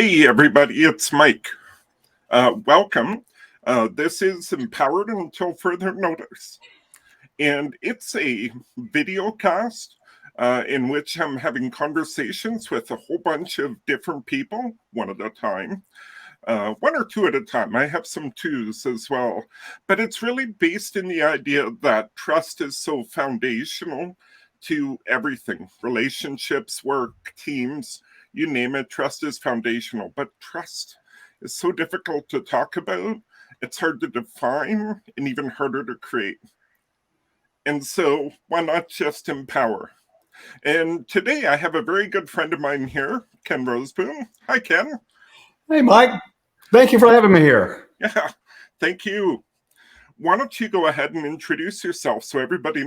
Hey, everybody, it's Mike. Welcome. This is Empowered Until Further Notice. And it's a video cast in which I'm having conversations with a whole bunch of different people, one at a time. One or two at a time. I have some twos as well. But it's really based in the idea that trust is so foundational to everything relationships, work, teams, you name it. Trust is foundational. But trust is so difficult to talk about. It's hard to define and even harder to create. And so, why not just empower? And today I have a very good friend of mine here, Ken Roseboom. Hi, Ken. Hey, Mike. Thank you for having me here. Yeah, thank you. Why don't you go ahead and introduce yourself so everybody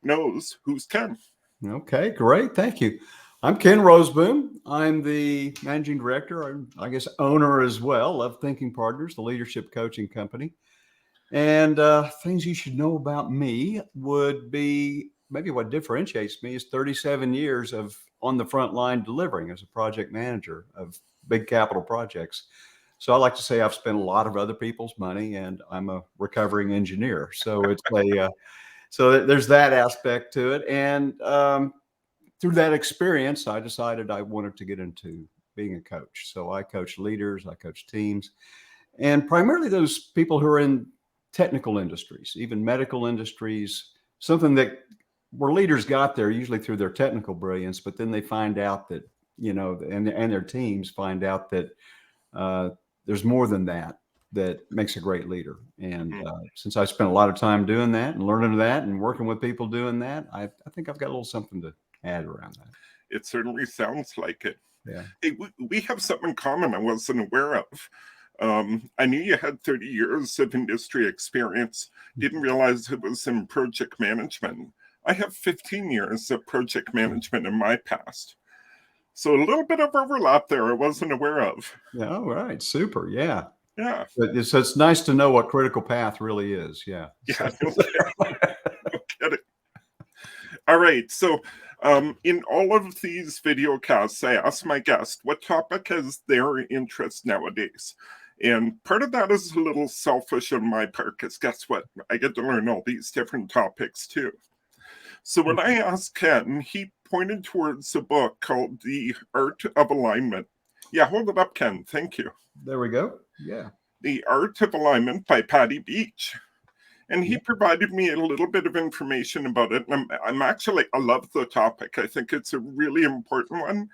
knows who's Ken? Okay, great. Thank you. I'm Ken Roseboom. I'm the managing director, I guess owner as well, of Thinking Partners, the leadership coaching company. And things you should know about me would be maybe what differentiates me is 37 years of on the front line delivering as a project manager of big capital projects. So I like to say I've spent a lot of other people's money, and I'm a recovering engineer. So it's so there's that aspect to it. And through that experience, I decided I wanted to get into being a coach. So I coach leaders, I coach teams, and primarily those people who are in technical industries, even medical industries, something that where leaders got there usually through their technical brilliance, but then they find out that, and their teams find out that there's more than that makes a great leader. And since I spent a lot of time doing that and learning that and working with people doing that, I think I've got a little something to add around that. It certainly sounds like it. Yeah. Hey, we have something in common I wasn't aware of. I knew you had 30 years of industry experience, didn't realize it was in project management. I have 15 years of project management in my past. So a little bit of overlap there I wasn't aware of. Yeah. All right. Super. Yeah. Yeah. So it's nice to know what critical path really is. Yeah. Yeah. No kidding. All right. So in all of these video casts, I ask my guest what topic is their interest nowadays. And part of that is a little selfish on my part, because guess what? I get to learn all these different topics too. So when I asked Ken, he pointed towards a book called The Art of Alignment. Yeah, hold it up, Ken. Thank you. There we go. Yeah. The Art of Alignment by Patty Beach. And he provided me a little bit of information about it. And I love the topic. I think it's a really important one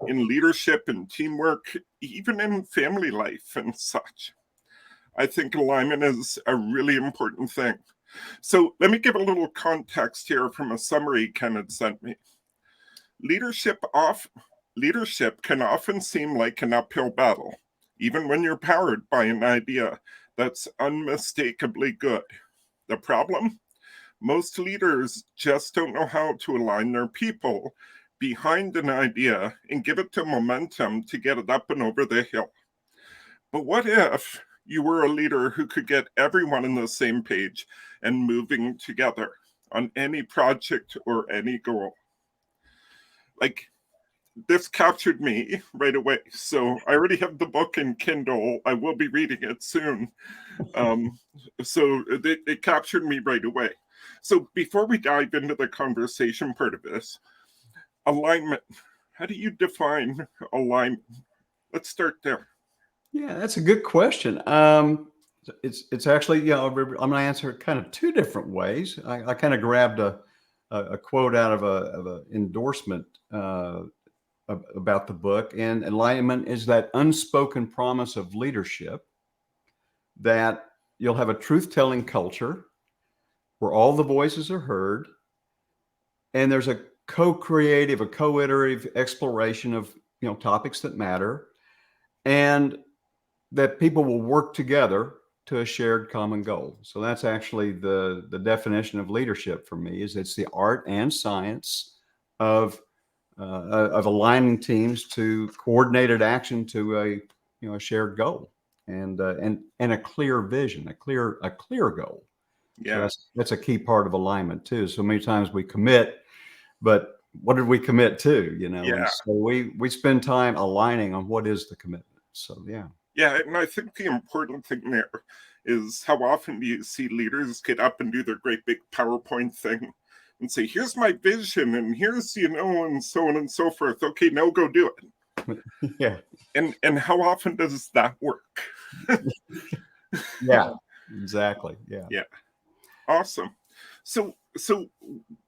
in leadership and teamwork, even in family life and such. I think alignment is a really important thing. So let me give a little context here from a summary Ken had sent me. Leadership can often seem like an uphill battle, even when you're powered by an idea that's unmistakably good. The problem? Most leaders just don't know how to align their people behind an idea and give it the momentum to get it up and over the hill. But what if you were a leader who could get everyone on the same page and moving together on any project or any goal? Like, this captured me right away. So I already have the book in Kindle. I will be reading it soon. So it captured me right away. So before we dive into the conversation part of this, alignment. How do you define alignment? Let's start there. Yeah, that's a good question. It's actually, I'm going to answer it kind of two different ways. I kind of grabbed a quote out of an endorsement about the book, and alignment is that unspoken promise of leadership that you'll have a truth-telling culture where all the voices are heard, and there's a co-creative, a co-iterative exploration of topics that matter, and that people will work together to a shared common goal. So that's actually the definition of leadership for me. Is it's the art and science of aligning teams to coordinated action to a shared goal and a clear vision, a clear goal. Yeah, so that's a key part of alignment too. So many times we commit, but what did we commit to, you know? And Yeah. so we spend time aligning on what is the commitment. So, yeah. Yeah, and I think the important thing there is how often do you see leaders get up and do their great big PowerPoint thing and say, here's my vision, and here's, and so on and so forth. Okay, now go do it. Yeah. And how often does that work? Yeah, exactly. Yeah. Yeah. Awesome. So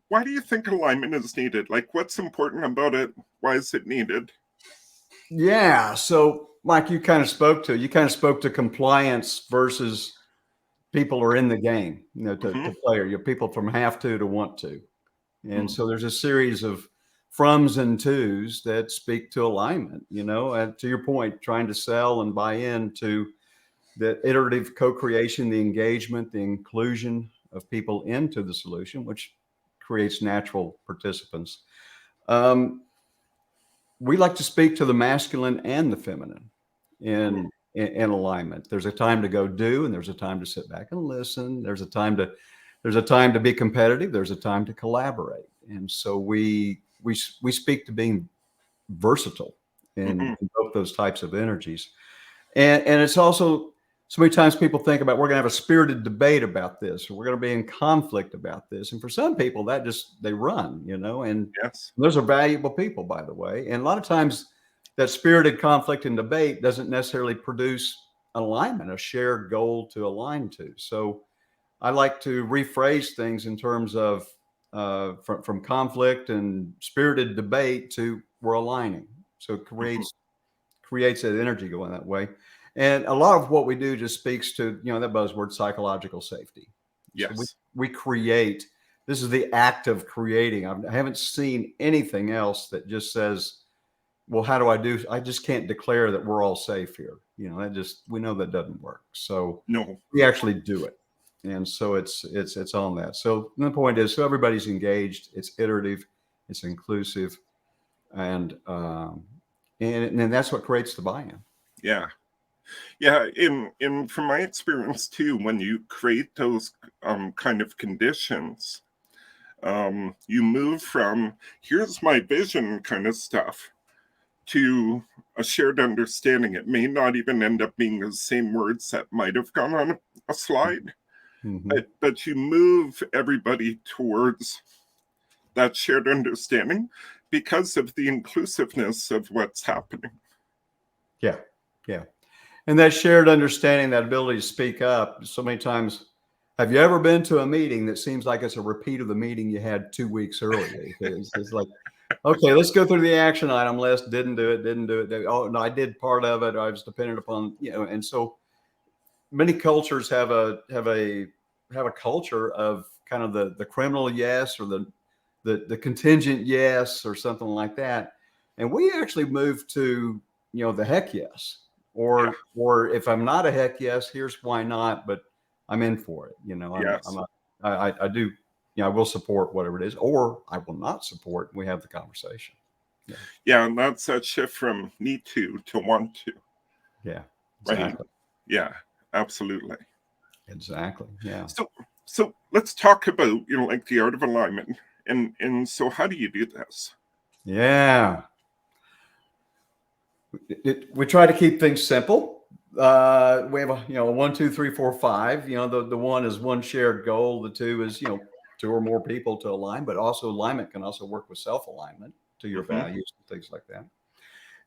why do you think alignment is needed? Like, what's important about it? Why is it needed? Yeah. So, Mike, you kind of spoke to compliance versus people are in the game, to play, or people from have to want to. And so there's a series of froms and twos that speak to alignment, and to your point, trying to sell and buy into the iterative co-creation, the engagement, the inclusion of people into the solution, which creates natural participants. We like to speak to the masculine and the feminine in alignment. There's a time to go do, and there's a time to sit back and listen. There's a time to be competitive. There's a time to collaborate. And so we speak to being versatile in both those types of energies. And it's also, so many times people think about, we're going to have a spirited debate about this, or we're going to be in conflict about this. And for some people that they run, and Yes. Those are valuable people, by the way. And a lot of times that spirited conflict and debate doesn't necessarily produce alignment, a shared goal to align to. So I like to rephrase things in terms of from conflict and spirited debate to we're aligning. So it creates that energy going that way. And a lot of what we do just speaks to, that buzzword, psychological safety. Yes. So we create, this is the act of creating. I haven't seen anything else that just says, well, how do I just can't declare that we're all safe here. We know that doesn't work. So no, we actually do it. And so it's on that. So the point is, so everybody's engaged, it's iterative, it's inclusive, and that's what creates the buy-in. Yeah. Yeah, in from my experience too, when you create those kind of conditions, you move from here's my vision kind of stuff to a shared understanding. It may not even end up being the same words that might have gone on a slide, but you move everybody towards that shared understanding because of the inclusiveness of what's happening. Yeah. And that shared understanding, that ability to speak up. So many times, have you ever been to a meeting that seems like it's a repeat of the meeting you had 2 weeks earlier? It's like, okay, let's go through the action item list. Didn't do it. Oh, no, I did part of it. I was dependent upon, and so many cultures have a culture of kind of the criminal yes, or the contingent yes, or something like that. And we actually moved to, the heck yes. Or if I'm not a heck yes, here's why not, but I'm in for it. Yes. I do, I will support whatever it is, or I will not support. We have the conversation. Yeah, and that's that shift from need to want to. Yeah, exactly. Right. Yeah, absolutely. Exactly. Yeah. So let's talk about, like the art of alignment. And so how do you do this? Yeah. We try to keep things simple. We have a 1, 2, 3, 4, 5. The 1 is one shared goal. The 2 is 2 or more people to align, but also alignment can also work with self-alignment to your values and things like that.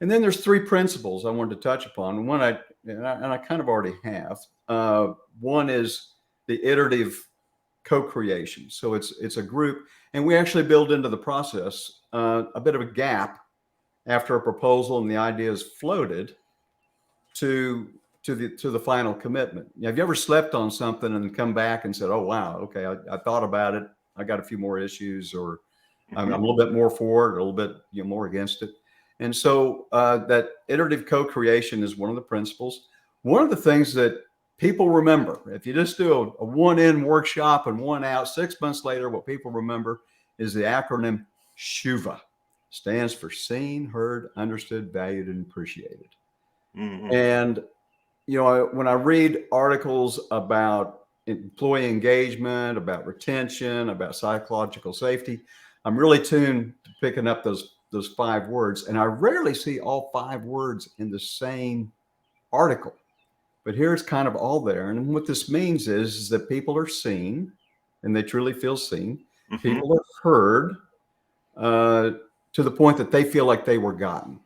And then there's 3 principles I wanted to touch upon. One I kind of already have. One is the iterative co-creation. So it's a group, and we actually build into the process a bit of a gap after a proposal and the idea is floated to the final commitment. Have you ever slept on something and come back and said, oh, wow, okay, I thought about it. I got a few more issues, or I'm a little bit more for it, or a little bit more against it. And so that iterative co-creation is one of the principles. One of the things that people remember, if you just do a 1 in workshop and 1 out, 6 months later, what people remember is the acronym SHUVA. Stands for seen, heard, understood, valued, and appreciated. And, when I read articles about employee engagement, about retention, about psychological safety, I'm really tuned to picking up those 5 words, and I rarely see all 5 words in the same article. But here it's kind of all there. And what this means is that people are seen, and they truly feel seen. Mhm. People are heard to the point that they feel like they were gotten,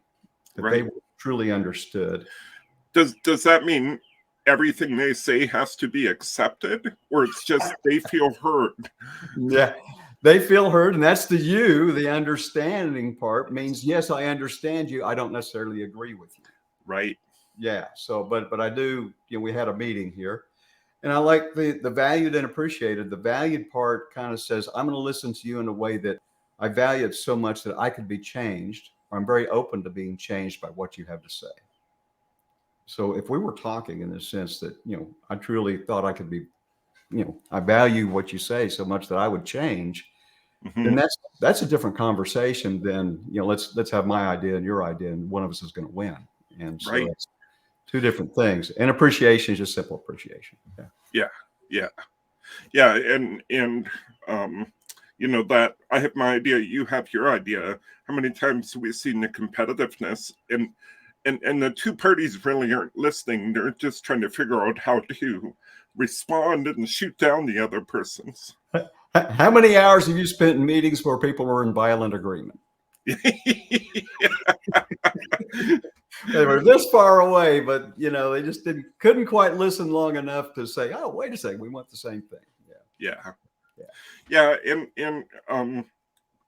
that they Right. were truly understood. Does that mean everything they say has to be accepted, or it's just they feel heard? Yeah, they feel heard, and that's the you. The understanding part means, yes, I understand you. I don't necessarily agree with you. Right. Yeah. So, but I do. We had a meeting here, and I like the valued and appreciated. The valued part kind of says, I'm going to listen to you in a way that I value it so much that I could be changed, or I'm very open to being changed by what you have to say. So if we were talking in the sense that, I truly thought I could be, I value what you say so much that I would change, then Mhm. that's a different conversation than, let's have my idea and your idea, and one of us is going to win. And so Right. it's 2 different things. And appreciation is just simple appreciation. Yeah. Yeah. And that I have my idea, you have your idea. How many times have we seen the competitiveness, and the 2 parties really aren't listening. They're just trying to figure out how to respond and shoot down the other person's. How many hours have you spent in meetings where people were in violent agreement? They were this far away, but they just couldn't quite listen long enough to say, "Oh, wait a second, we want the same thing." Yeah. Yeah. Yeah.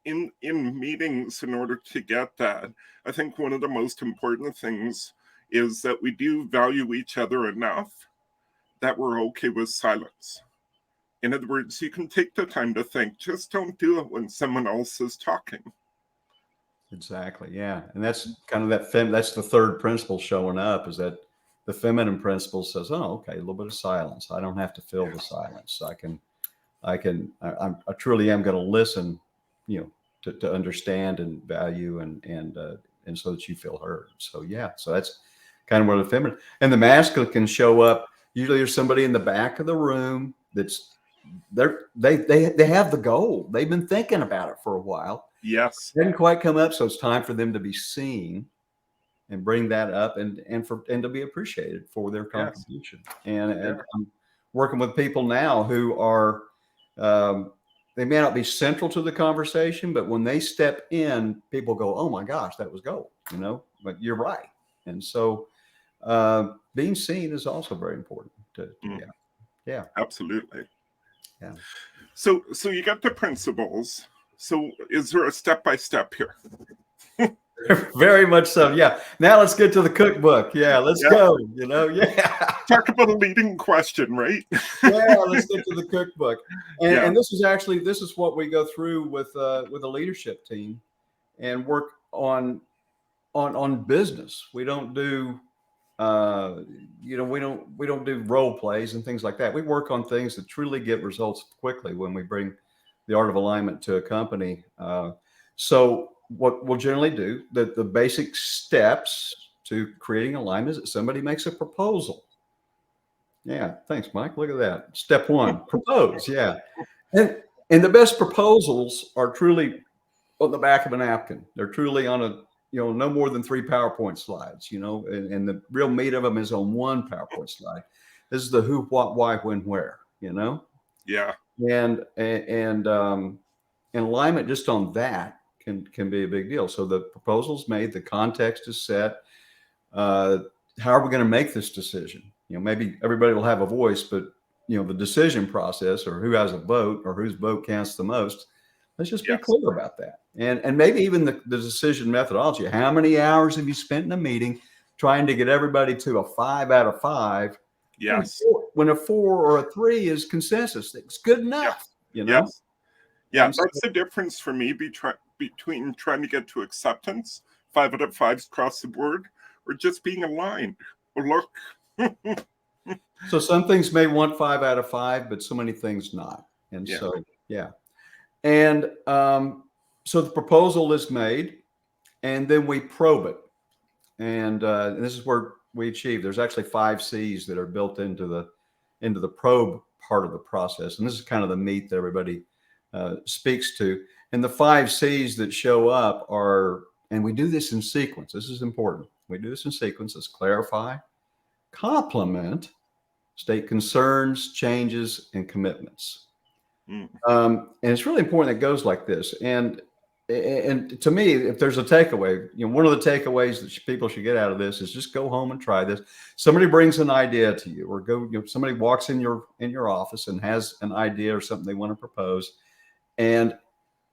In meetings, in order to get that, I think one of the most important things is that we do value each other enough that we're okay with silence. In other words, you can take the time to think, just don't do it when someone else is talking. Exactly. Yeah. And that's kind of that's the third principle showing up, is that the feminine principle says, oh, okay, a little bit of silence. I don't have to fill the silence. I truly am going to listen, to understand and value and so that you feel heard. So, yeah. So that's kind of where the feminine and the masculine can show up. Usually there's somebody in the back of the room they have the goal. They've been thinking about it for a while. Yes. Didn't quite come up, so it's time for them to be seen and bring that up and to be appreciated for their contribution. And I'm working with people now who are they may not be central to the conversation, but when they step in, people go, "Oh my gosh, that was gold," But you're right, and so being seen is also very important. Yeah, Absolutely. yeah. So you got the principles. So is there a step-by-step here? Very much so. Yeah. Now let's get to the cookbook. Yeah. Let's go. Yeah. Talk about a leading question, right? Yeah. Let's get to the cookbook. And this is what we go through with a leadership team and work on business. We don't do we don't do role plays and things like that. We work on things that truly get results quickly when we bring the art of alignment to a company. So what we'll generally do, the basic steps to creating alignment, is that somebody makes a proposal. Yeah, thanks, Mike. Look at that. Step 1, propose. Yeah, and the best proposals are truly on the back of a napkin. They're truly on a no more than 3 PowerPoint slides. And the real meat of them is on 1 PowerPoint slide. This is the who, what, why, when, where. Yeah. And alignment just on that can be a big deal. So the proposal's made, the context is set. How are we going to make this decision? Maybe everybody will have a voice, but the decision process, or who has a vote, or whose vote counts the most, let's just be clear about that. And maybe even the decision methodology. How many hours have you spent in a meeting trying to get everybody to a 5 out of 5? Yes. When a 4 or a 3 is consensus, it's good enough. Yes. Yeah, that's the difference for me between trying to get to acceptance, 5 out of 5s across the board, or just being aligned. Or look. So some things may want 5 out of 5, but so many things not. And so, yeah. And so the proposal is made, and then we probe it. And this is where we achieve. There's actually 5 C's that are built into the probe part of the process. And this is kind of the meat that everybody speaks to. And the 5 C's that show up are, and we do this in sequence. This is important. We do this in sequence. Let's clarify, complement, state concerns, changes, and commitments. Mm. And it's really important that it goes like this. And to me, if there's a takeaway, one of the takeaways that people should get out of this is just go home and try this. Somebody brings an idea to you, or somebody walks in your office and has an idea or something they want to propose. And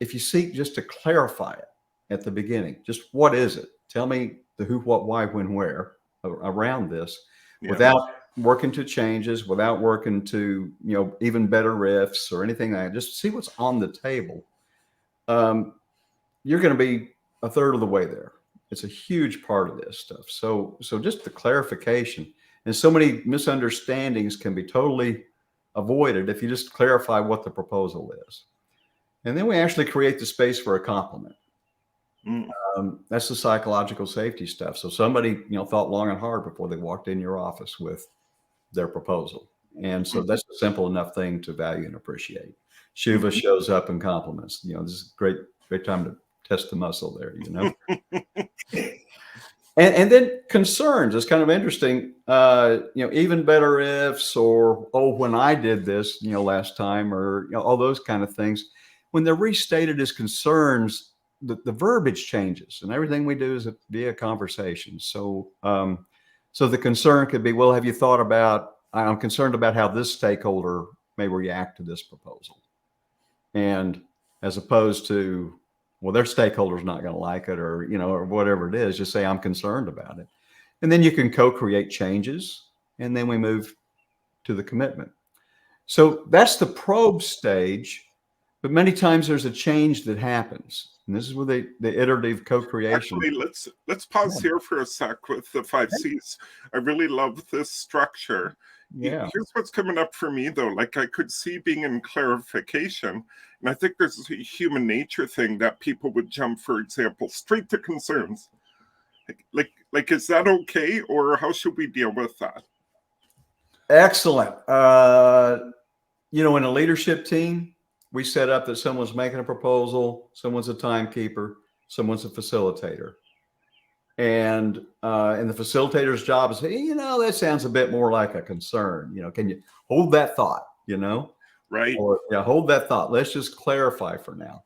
if you seek just to clarify it at the beginning, just what is it? Tell me the who, what, why, when, where around this, without working to changes, without working to, even better riffs or anything like that. Just see what's on the table. You're going to be a third of the way there. It's a huge part of this stuff. So just the clarification, and so many misunderstandings can be totally avoided if you just clarify what the proposal is. And then we actually create the space for a compliment. Mm. That's the psychological safety stuff. So somebody, thought long and hard before they walked in your office with their proposal. And so that's a simple enough thing to value and appreciate. Shiva shows up and compliments. This is a great time to test the muscle there, And then concerns is kind of interesting. Even better ifs, or, oh, when I did this, last time, or, all those kind of things. When they're restated as concerns, the verbiage changes, and everything we do is via conversation. So, so the concern could be, well, have you thought about, I'm concerned about how this stakeholder may react to this proposal. And as opposed to, well, their stakeholder's not going to like it, or, or whatever it is, just say, I'm concerned about it. And then you can co-create changes, and then we move to the commitment. So that's the probe stage, but many times there's a change that happens. And this is where the iterative co-creation. Actually, let's pause here for a sec with the 5 C's. I really love this structure. Yeah. Here's what's coming up for me, though. Like, I could see being in clarification, and I think there's a human nature thing that people would jump, for example, straight to concerns. Like, is that okay, or how should we deal with that? Excellent. In a leadership team, we set up that someone's making a proposal, someone's a timekeeper, someone's a facilitator. And the facilitator's job is, hey, that sounds a bit more like a concern. Can you hold that thought, Right. Or hold that thought. Let's just clarify for now.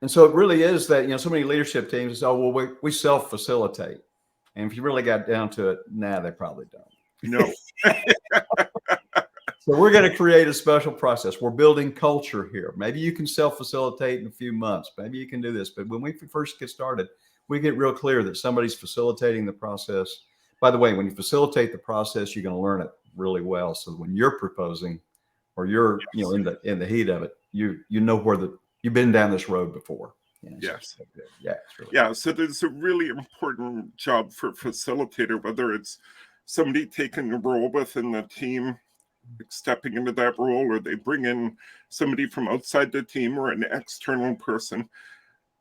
And so it really is that, so many leadership teams say, oh, well, we self-facilitate. And if you really got down to it, they probably don't. No. So we're going to create a special process. We're building culture here. Maybe you can self-facilitate in a few months. Maybe you can do this. But when we first get started, we get real clear that somebody's facilitating the process. By the way, when you facilitate the process, you're going to learn it really well. So when you're proposing, or you're in the heat of it, you know where you've been down this road before. Yes. So it's really So there's a really important job for facilitator, whether it's somebody taking a role within the team, stepping into that role, or they bring in somebody from outside the team, or an external person.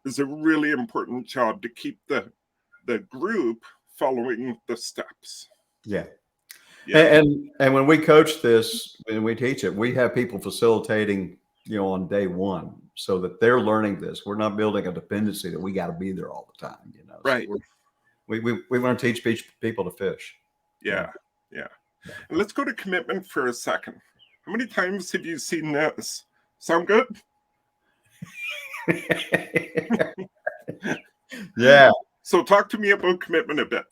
Is a really important job to keep the group following the steps. Yeah. And when we coach this and we teach it, we have people facilitating, on day one, so that they're learning this. We're not building a dependency that we got to be there all the time. Right. So we want to teach people to fish. Yeah. And let's go to commitment for a second. How many times have you seen this? Sound good? Yeah. So talk to me about commitment a bit.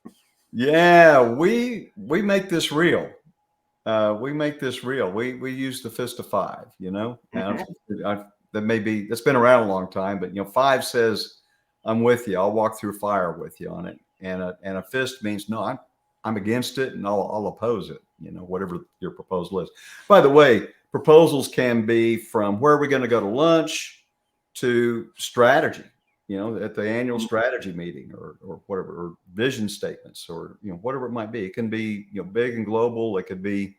Yeah, we make this real. We make this real. We use the fist of 5. That's been around a long time, but 5 says, I'm with you. I'll walk through fire with you on it. And a fist means, no, I'm against it, and I'll oppose it. Whatever your proposal is. By the way, proposals can be from where are we going to go to lunch to strategy. At the annual strategy meeting, or whatever, or vision statements, or whatever it might be. It can be big and global. It could be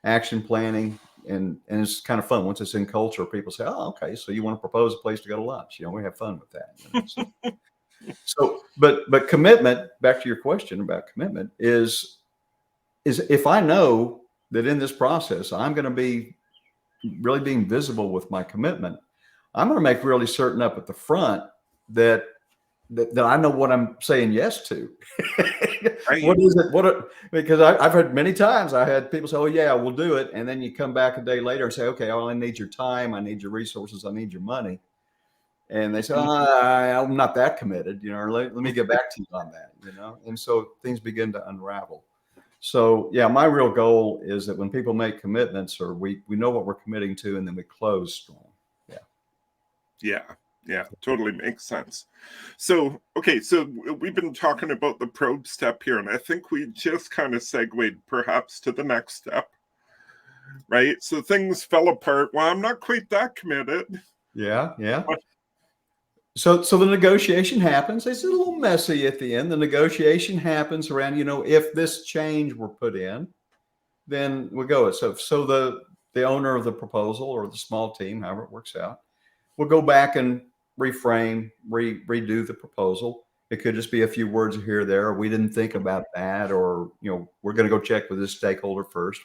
action planning, and it's kind of fun once it's in culture. People say, "Oh, okay, so you want to propose a place to go to lunch?" We have fun with that. So, but commitment. Back to your question about commitment is if I know that in this process I'm going to be really being visible with my commitment, I'm going to make really certain up at the front that I know what I'm saying yes to. Right. What is it? Because I've heard many times, I had people say, "Oh yeah, we'll do it," and then you come back a day later and say, "Okay, I only need your time, I need your resources, I need your money," and they say, "I'm not that committed," or let me get back to you on that, and so things begin to unravel. So yeah, my real goal is that when people make commitments, or we know what we're committing to, and then we close strong. Yeah, totally makes sense. So, okay, so we've been talking about the probe step here, and I think we just kind of segued perhaps to the next step, right? So things fell apart. Well, I'm not quite that committed. Yeah. But So the negotiation happens. It's a little messy at the end. The negotiation happens around, if this change were put in, then we go. So the owner of the proposal, or the small team, however it works out, will go back and reframe, redo the proposal. It could just be a few words here or there. Or we didn't think about that, or we're going to go check with this stakeholder first.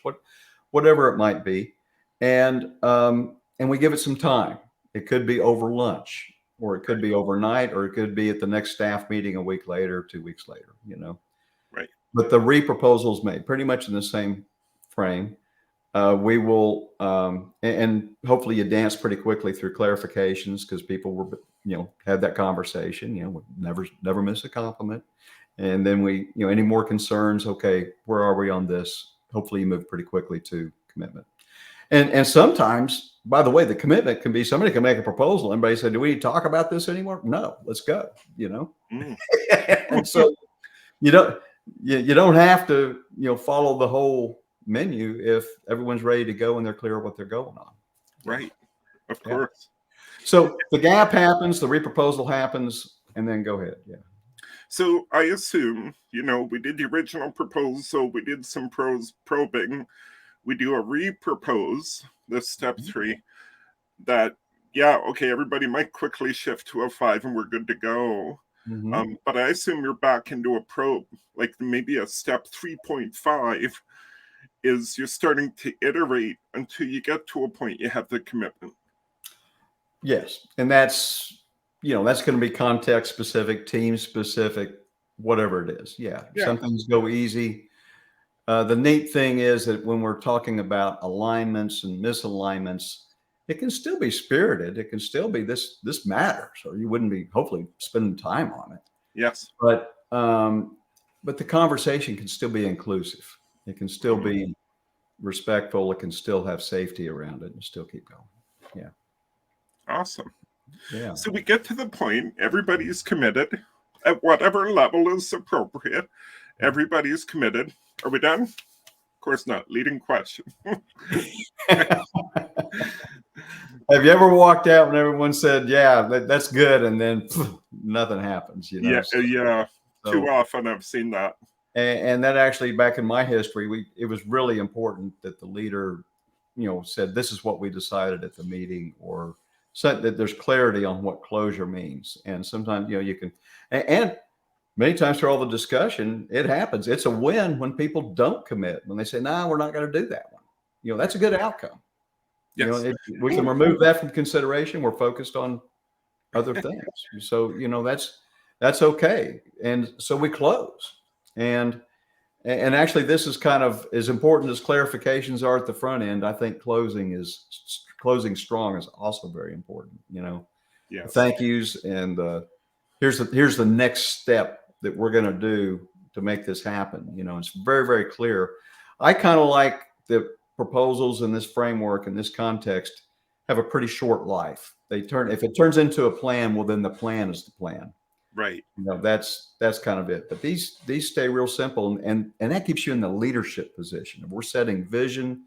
Whatever it might be, and we give it some time. It could be over lunch, or it could be overnight, or it could be at the next staff meeting a week later, 2 weeks later. right. But the re-proposal is made pretty much in the same frame. We will, and hopefully you dance pretty quickly through clarifications, because people were, had that conversation, never miss a compliment. And then we, any more concerns? Okay, where are we on this? Hopefully you move pretty quickly to commitment. And sometimes, by the way, the commitment can be somebody can make a proposal. Everybody said, "Do we need to talk about this anymore?" No, let's go. Mm. And so you don't have to follow the whole menu if everyone's ready to go and they're clear what they're going on. Right. Of Yeah. course. So the gap happens, the reproposal happens, and then go ahead. Yeah. So I assume, we did the original proposal, we did some probing, we do a re-propose, this step 3, that, yeah, okay, everybody might quickly shift to a 5 and we're good to go. But I assume you're back into a probe, like maybe a step 3.5 is you're starting to iterate until you get to a point you have the commitment. Yes. And that's going to be context specific, team specific, whatever it is. Yeah. Some things go easy. The neat thing is that when we're talking about alignments and misalignments, it can still be spirited. It can still be this matters, or you wouldn't be hopefully spending time on it. Yes. But the conversation can still be inclusive. It can still be respectful. It can still have safety around it, and still keep going. Yeah. Awesome. Yeah. So we get to the point, everybody's committed at whatever level is appropriate. Everybody's committed. Are we done? Of course not. Leading question. Have you ever walked out when everyone said, "Yeah, that's good," and then nothing happens? Yeah. So, Too often I've seen that. And that actually, back in my history, it was really important that the leader, said, "This is what we decided at the meeting," or said that there's clarity on what closure means. And sometimes, you can, and many times through all the discussion, it happens. It's a win when people don't commit, when they say, "No, we're not going to do that one." That's a good outcome. Yes. We can remove that from consideration. We're focused on other things. So, that's okay. And so we close. And actually, this is kind of as important as clarifications are at the front end. I think closing strong is also very important. Yes. Thank yous, and here's the next step that we're going to do to make this happen. It's very, very clear. I kind of like the proposals in this framework, in this context, have a pretty short life. If it turns into a plan, well, then the plan is the plan. Right. That's kind of it. But these stay real simple, and that keeps you in the leadership position. If we're setting vision,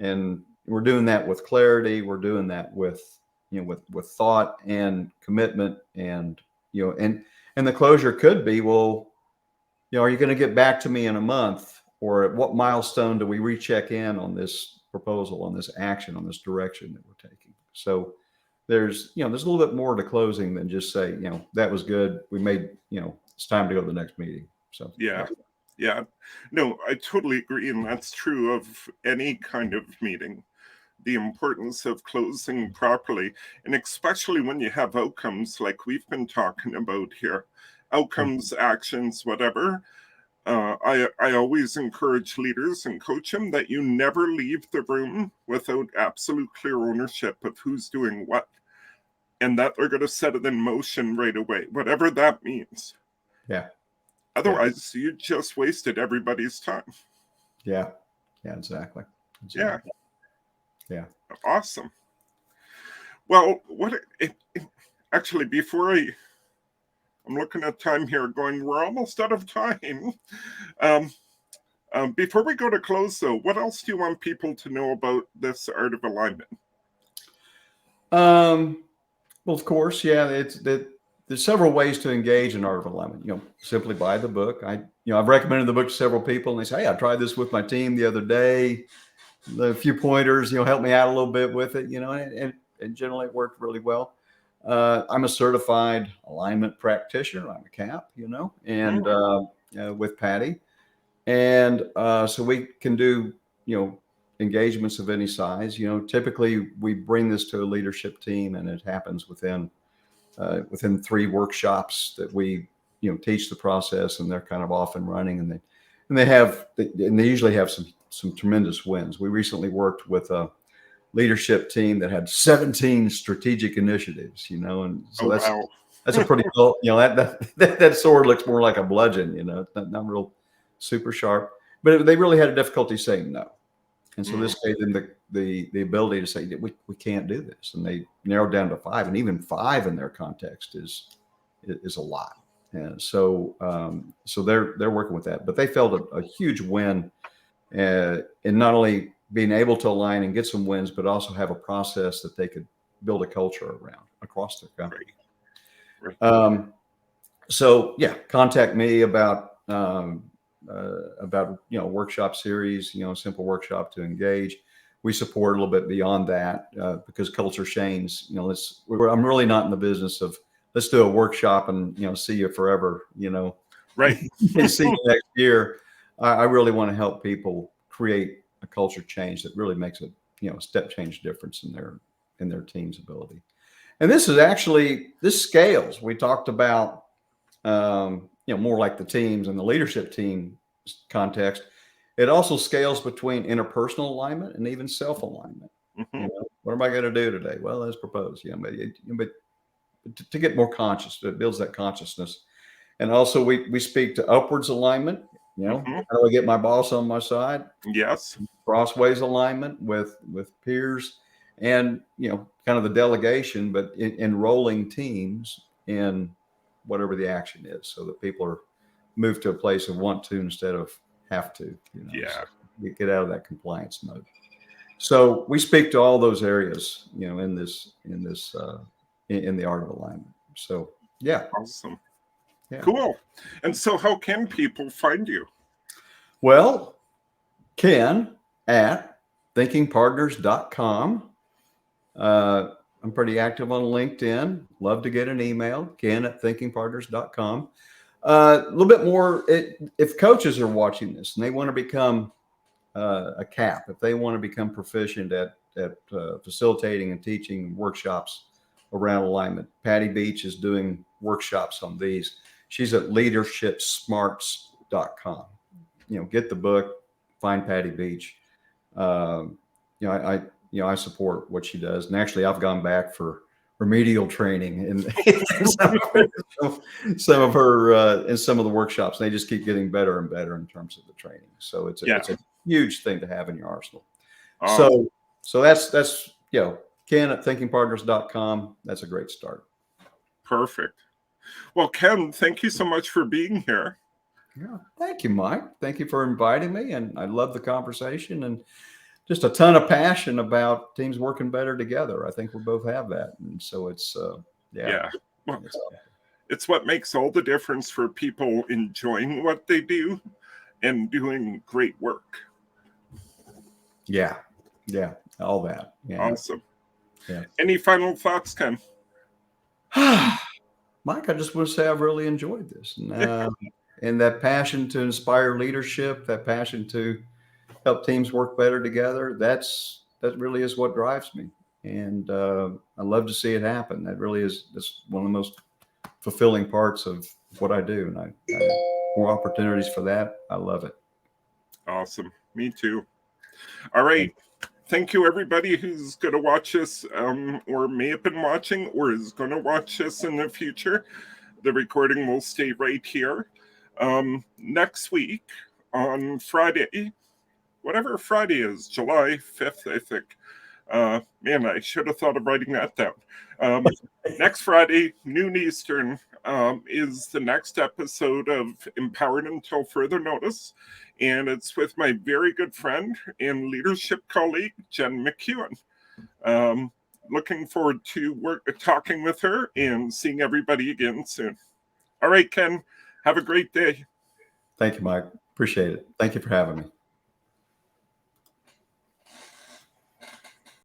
and we're doing that with clarity, we're doing that with with thought and commitment, and and the closure could be, well, are you going to get back to me in a month? Or at what milestone do we recheck in on this proposal, on this action, on this direction that we're taking? So there's a little bit more to closing than just say, that was good. We made, it's time to go to the next meeting. So yeah. No, I totally agree. And that's true of any kind of meeting. the importance of closing properly, and especially when you have outcomes like we've been talking about here, outcomes, actions, whatever. I always encourage leaders and coach them that you never leave the room without absolute clear ownership of who's doing what, and that they're going to set it in motion right away, whatever that means. Yeah. Otherwise, you just wasted everybody's time. Yeah. Yeah, exactly. Yeah. Yeah. Awesome. Well, actually, before I'm looking at time here going, we're almost out of time. Before we go to close, though, what else do you want people to know about this art of alignment? Well, of course, yeah, there's several ways to engage in art of alignment. Simply buy the book. I've recommended the book to several people, and they say, "Hey, I tried this with my team the other day. A few pointers, help me out a little bit with it." And generally it worked really well. I'm a certified alignment practitioner. I'm a CAP, and with Patty, and so we can do engagements of any size. Typically we bring this to a leadership team, and it happens within 3 workshops that we teach the process, and they're kind of off and running, and they usually have some tremendous wins. We recently worked with a leadership team that had 17 strategic initiatives, and so that's a pretty cool, that sword looks more like a bludgeon, it's not real super sharp, but they really had a difficulty saying no. And so this gave them the ability to say, we can't do this. And they narrowed down to 5, and even 5 in their context is a lot. And so they're working with that, but they felt a huge win in not only being able to align and get some wins, but also have a process that they could build a culture around across their company. Right. So yeah, contact me about workshop series, simple workshop to engage. We support a little bit beyond that because culture change. I'm really not in the business of let's do a workshop and see you forever. Right. And see you next year. I really want to help people create a culture change that really makes a step change difference in their team's ability. And this scales. We talked about more like the teams and the leadership team context. It also scales between interpersonal alignment and even self-alignment. Mm-hmm. What am I going to do today? Well, let's propose. But to get more conscious, it builds that consciousness. And also we speak to upwards alignment. Mm-hmm. How do I get my boss on my side? Yes. Crossways alignment with peers, and kind of the delegation, but enrolling teams in whatever the action is, so that people are moved to a place of want to instead of have to. Yeah. So we get out of that compliance mode. So we speak to all those areas, in the art of alignment. So yeah. Awesome. Yeah. Cool. And so how can people find you? Well, Ken at thinkingpartners.com. I'm pretty active on LinkedIn. Love to get an email. Ken at thinkingpartners.com. A little bit more, if coaches are watching this and they want to become a CAP, if they want to become proficient at facilitating and teaching workshops around alignment, Patty Beach is doing workshops on these. She's at leadershipsmarts.com. Get the book, find Patty Beach. I support what she does. And actually, I've gone back for remedial training in some of her in some of the workshops. They just keep getting better and better in terms of the training. So it's a huge thing to have in your arsenal. So that's Ken at thinkingpartners.com. That's a great start. Perfect. Well, Ken, thank you so much for being here. Yeah, thank you, Mike. Thank you for inviting me, and I love the conversation and just a ton of passion about teams working better together. I think we both have that, and so it's yeah. Well, it's what makes all the difference for people enjoying what they do and doing great work. Yeah, all that. Yeah. Awesome. Yeah. Any final thoughts, Ken? Mike, I just want to say I've really enjoyed this, and that passion to inspire leadership, that passion to help teams work better together. That's really is what drives me. And I love to see it happen. That really is that's one of the most fulfilling parts of what I do. And more opportunities for that. I love it. Awesome. Me too. All right. Thank you, everybody who's going to watch this or may have been watching or is going to watch this in the future. The recording will stay right here. Next week on Friday, whatever Friday is, July 5th, I think. Man, I should have thought of writing that down. Next Friday, noon Eastern, is the next episode of Empowered Until Further Notice. And it's with my very good friend and leadership colleague, Jen McEwen. Looking forward to talking with her and seeing everybody again soon. All right, Ken, have a great day. Thank you, Mike. Appreciate it. Thank you for having me.